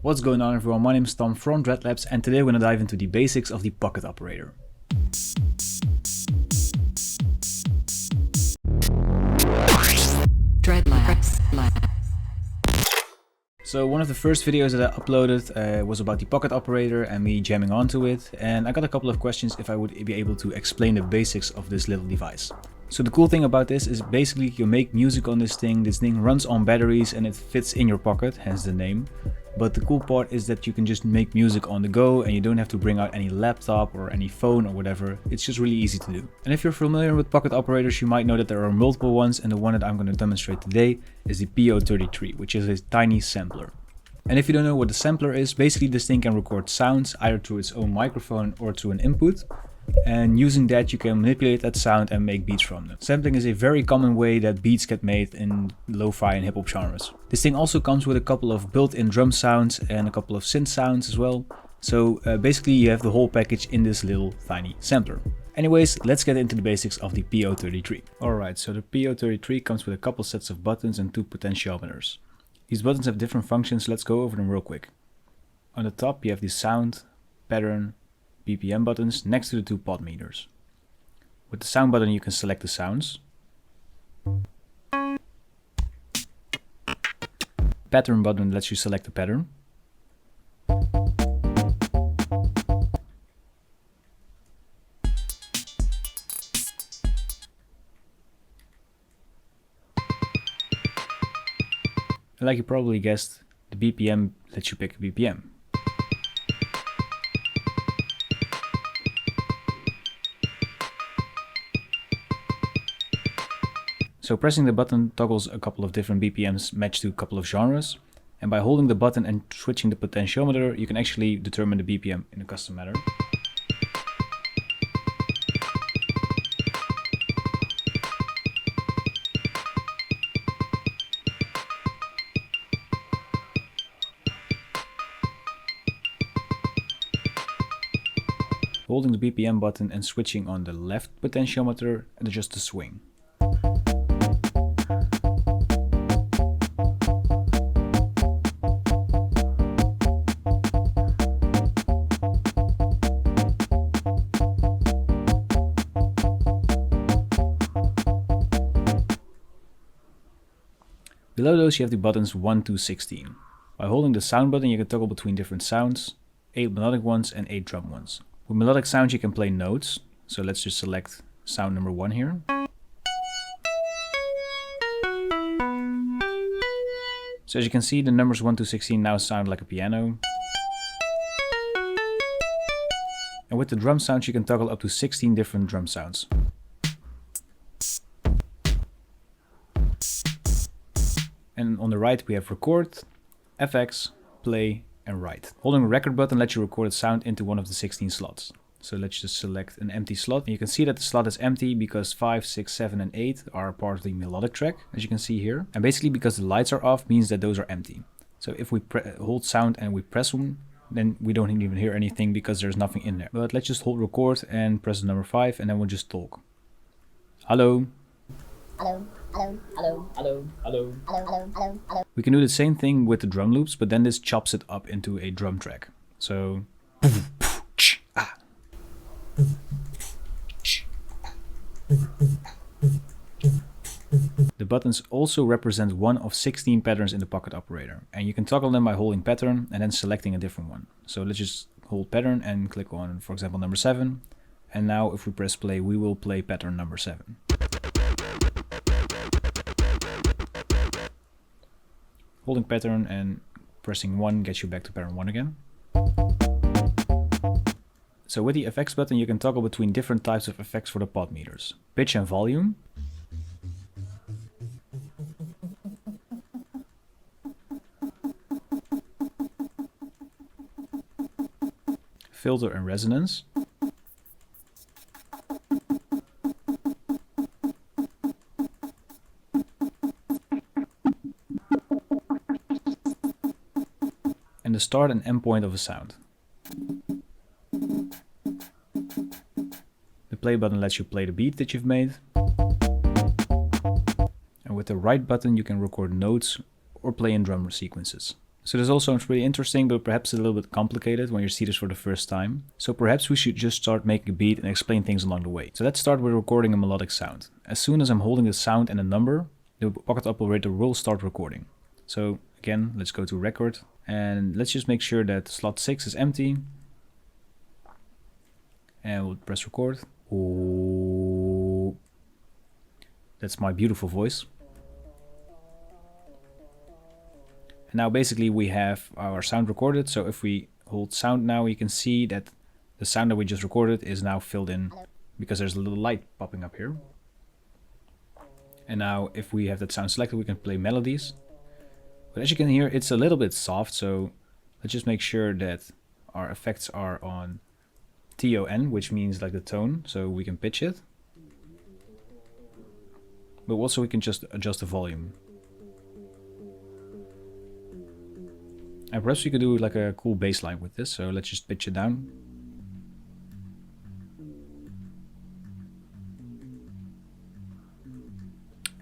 What's going on everyone, my name is Tom from Dreadlabs and today we're going to dive into the basics of the pocket operator. Dreadlabs. So one of the first videos that I uploaded was about the pocket operator and me jamming onto it, and I got a couple of questions if I would be able to explain the basics of this little device. So the cool thing about this is basically you make music on this thing runs on batteries and it fits in your pocket, hence the name. But the cool part is that you can just make music on the go and you don't have to bring out any laptop or any phone or whatever. It's just really easy to do. And if you're familiar with pocket operators, you might know that there are multiple ones, and the one that I'm going to demonstrate today is the PO33, which is a tiny sampler. And if you don't know what the sampler is, basically this thing can record sounds either through its own microphone or through an input. And using that you can manipulate that sound and make beats from them. Sampling is a very common way that beats get made in lo-fi and hip-hop genres. This thing also comes with a couple of built-in drum sounds and a couple of synth sounds as well. So basically you have the whole package in this little tiny sampler. Anyways, let's get into the basics of the PO33. Alright, so the PO33 comes with a couple sets of buttons and 2 potentiometers. These buttons have different functions, let's go over them real quick. On the top you have the sound, pattern, BPM buttons next to the 2 pot meters. With the sound button you can select the sounds. Pattern button lets you select the pattern. And like you probably guessed, the BPM lets you pick a BPM. So pressing the button toggles a couple of different BPMs matched to a couple of genres, and by holding the button and switching the potentiometer you can actually determine the BPM in a custom manner. Holding the BPM button and switching on the left potentiometer adjusts the swing. Below those you have the buttons 1 to 16. By holding the sound button you can toggle between different sounds, 8 melodic ones and 8 drum ones. With melodic sounds you can play notes, so let's just select sound number 1 here. So as you can see the numbers 1 to 16 now sound like a piano. And with the drum sounds you can toggle up to 16 different drum sounds. And on the right we have record, FX, play and write. Holding the record button lets you record a sound into one of the 16 slots. So let's just select an empty slot. And you can see that the slot is empty because 5, 6, 7 and 8 are part of the melodic track, as you can see here. And basically because the lights are off means that those are empty. So if we hold sound and we press one, then we don't even hear anything because there's nothing in there. But let's just hold record and press the number 5 and then we'll just talk. Hello. Hello, hello, hello, hello, hello, hello, hello, hello, hello. We can do the same thing with the drum loops, but then this chops it up into a drum track. So the buttons also represent one of 16 patterns in the pocket operator, and you can toggle them by holding pattern and then selecting a different one. So let's just hold pattern and click on, for example, number 7. And now if we press play, we will play pattern number 7. Holding pattern and pressing 1 gets you back to pattern 1 again. So with the effects button you can toggle between different types of effects for the pot meters. Pitch and volume. Filter and resonance. And the start and end point of a sound. The play button lets you play the beat that you've made. And with the right button you can record notes or play in drum sequences. So this all sounds pretty interesting, but perhaps a little bit complicated when you see this for the first time. So perhaps we should just start making a beat and explain things along the way. So let's start with recording a melodic sound. As soon as I'm holding the sound and a number, the Pocket Operator will start recording. So again, let's go to record and let's just make sure that slot 6 is empty. And we'll press record. Ooh. That's my beautiful voice. Now basically we have our sound recorded, so if we hold sound now, you can see that the sound that we just recorded is now filled in because there's a little light popping up here. And now if we have that sound selected, we can play melodies. But as you can hear, it's a little bit soft, so let's just make sure that our effects are on TON, which means like the tone, so we can pitch it. But also we can just adjust the volume. And perhaps we could do like a cool bass line with this, so let's just pitch it down.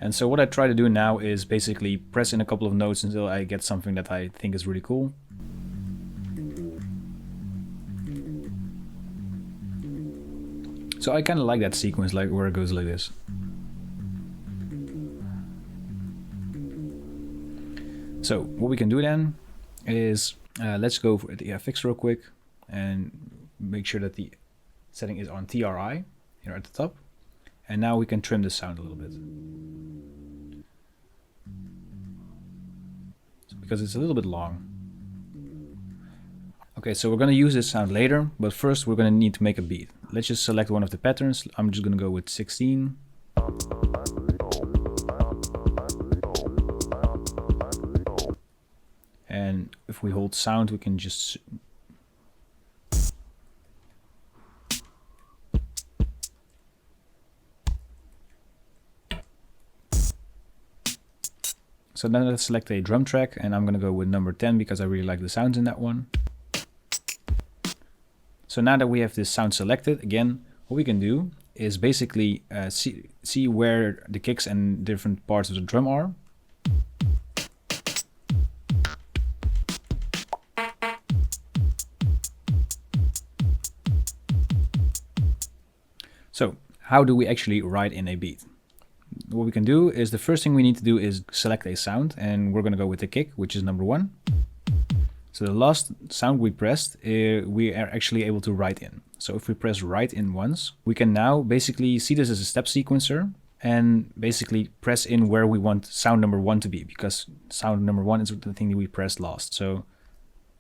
And so what I try to do now is basically press in a couple of notes until I get something that I think is really cool. So I kind of like that sequence, like where it goes like this. So what we can do then is let's go for the FX real quick and make sure that the setting is on TRI here at the top. And now we can trim the sound a little bit. Because it's a little bit long. Okay, so we're going to use this sound later, but first we're going to need to make a beat. Let's just select one of the patterns. I'm just going to go with 16. And if we hold sound, we can just so then let's select a drum track, and I'm gonna go with number 10 because I really like the sounds in that one. So now that we have this sound selected, again, what we can do is basically see where the kicks and different parts of the drum are. So how do we actually write in a beat? What we can do is the first thing we need to do is select a sound, and we're going to go with the kick, which is number 1. So the last sound we pressed, we are actually able to write in. So if we press write in once, we can now basically see this as a step sequencer and basically press in where we want sound number 1 to be, because sound number 1 is the thing that we pressed last. So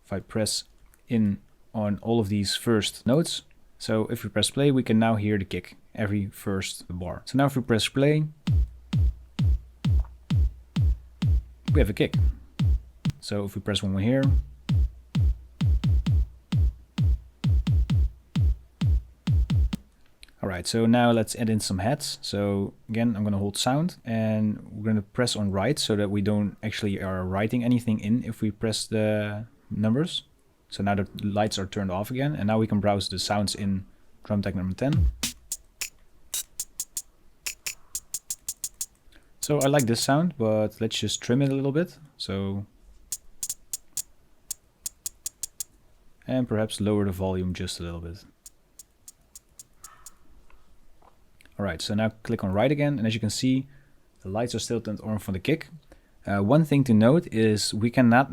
if I press in on all of these first notes, so if we press play, we can now hear the kick every first bar. So now if we press play, we have a kick. So if we press one more here, alright, so now let's add in some heads. So again, I'm going to hold sound and we're going to press on write so that we don't actually are writing anything in if we press the numbers. So now the lights are turned off again, and now we can browse the sounds in drum tag number 10. So I like this sound, but let's just trim it a little bit. So, and perhaps lower the volume just a little bit. Alright, so now click on write again, and as you can see, the lights are still turned on for the kick. One thing to note is we cannot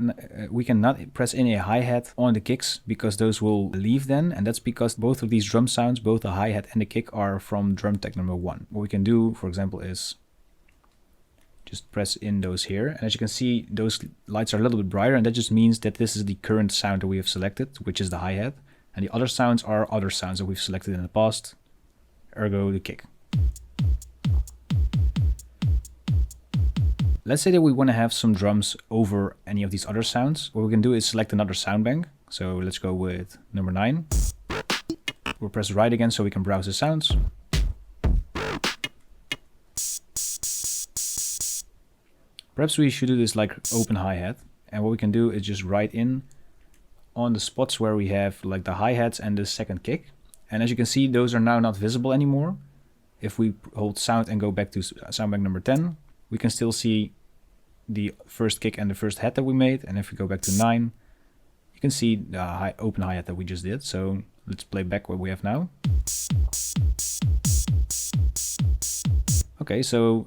press in a hi-hat on the kicks because those will leave then, and that's because both of these drum sounds, both the hi-hat and the kick, are from drum tag number 1. What we can do, for example, is just press in those here, and as you can see, those lights are a little bit brighter, and that just means that this is the current sound that we have selected, which is the hi-hat, and the other sounds are other sounds that we've selected in the past, ergo the kick. Let's say that we want to have some drums over any of these other sounds. What we can do is select another sound bank. So let's go with number 9. We'll press write again so we can browse the sounds. Perhaps we should do this like open hi-hat. And what we can do is just write in on the spots where we have like the hi-hats and the second kick. And as you can see, those are now not visible anymore. If we hold sound and go back to sound bank number 10, we can still see the first kick and the first hat that we made. And if we go back to 9, you can see the open hi-hat that we just did. So let's play back what we have now. Okay, so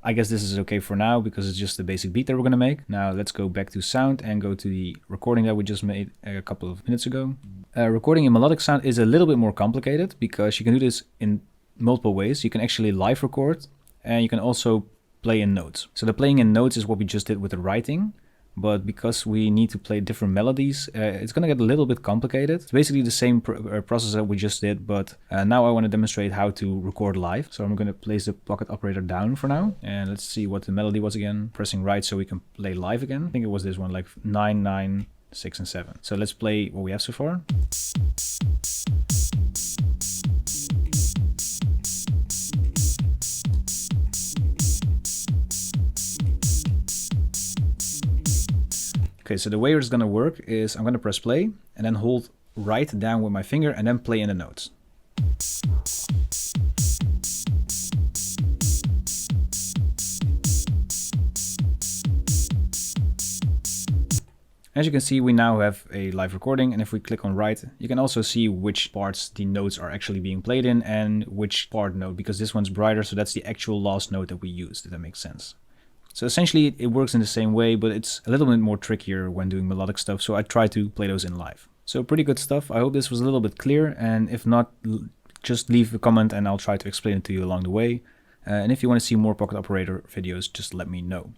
I guess this is okay for now because it's just the basic beat that we're gonna make. Now let's go back to sound and go to the recording that we just made a couple of minutes ago. Recording in melodic sound is a little bit more complicated because you can do this in multiple ways. You can actually live record and you can also play in notes. So the playing in notes is what we just did with the writing. But because we need to play different melodies, it's going to get a little bit complicated. It's basically the same process that we just did, but now I want to demonstrate how to record live. So I'm going to place the pocket operator down for now. And let's see what the melody was again. Pressing right so we can play live again. I think it was this one, like 9, 9, 6, and 7. So let's play what we have so far. Okay, so the way it's gonna work is I'm gonna press play and then hold right down with my finger and then play in the notes. As you can see, we now have a live recording, and if we click on right, you can also see which parts the notes are actually being played in and which part note, because this one's brighter, so that's the actual last note that we used, if that makes sense. So essentially it works in the same way, but it's a little bit more trickier when doing melodic stuff, so I try to play those in live. So pretty good stuff. I hope this was a little bit clear, and if not, just leave a comment and I'll try to explain it to you along the way. And if you want to see more Pocket Operator videos, just let me know.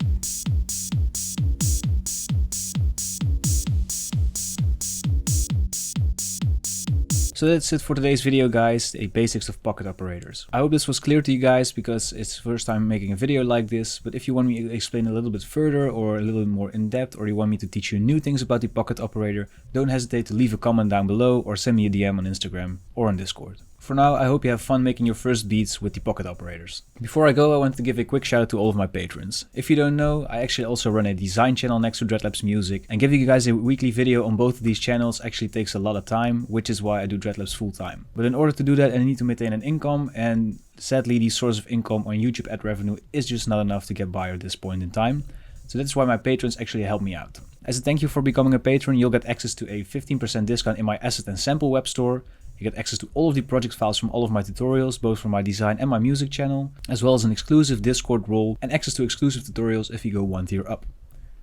So that's it for today's video, guys, the basics of pocket operators. I hope this was clear to you guys because it's the first time making a video like this, but if you want me to explain a little bit further or a little bit more in depth, or you want me to teach you new things about the pocket operator, don't hesitate to leave a comment down below or send me a DM on Instagram or on Discord. For now, I hope you have fun making your first beats with the pocket operators. Before I go, I want to give a quick shout out to all of my patrons. If you don't know, I actually also run a design channel next to Dreadlabs Music, and giving you guys a weekly video on both of these channels actually takes a lot of time, which is why I do Dreadlabs full time. But in order to do that, I need to maintain an income, and sadly the source of income on YouTube ad revenue is just not enough to get by at this point in time. So that's why my patrons actually help me out. As a thank you for becoming a patron, you'll get access to a 15% discount in my asset and sample web store. You get access to all of the project files from all of my tutorials, both from my design and my music channel, as well as an exclusive Discord role and access to exclusive tutorials if you go 1 tier up.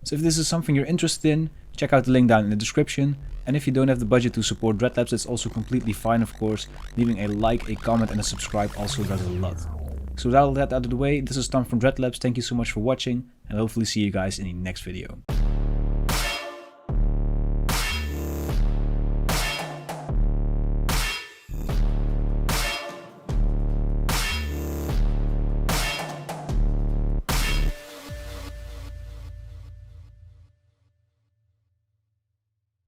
So if this is something you're interested in, check out the link down in the description. And if you don't have the budget to support Dreadlabs, it's also completely fine, of course. Leaving a like, a comment and a subscribe also does a lot. So with all that out of the way, this is Tom from Dreadlabs. Thank you so much for watching, and hopefully see you guys in the next video.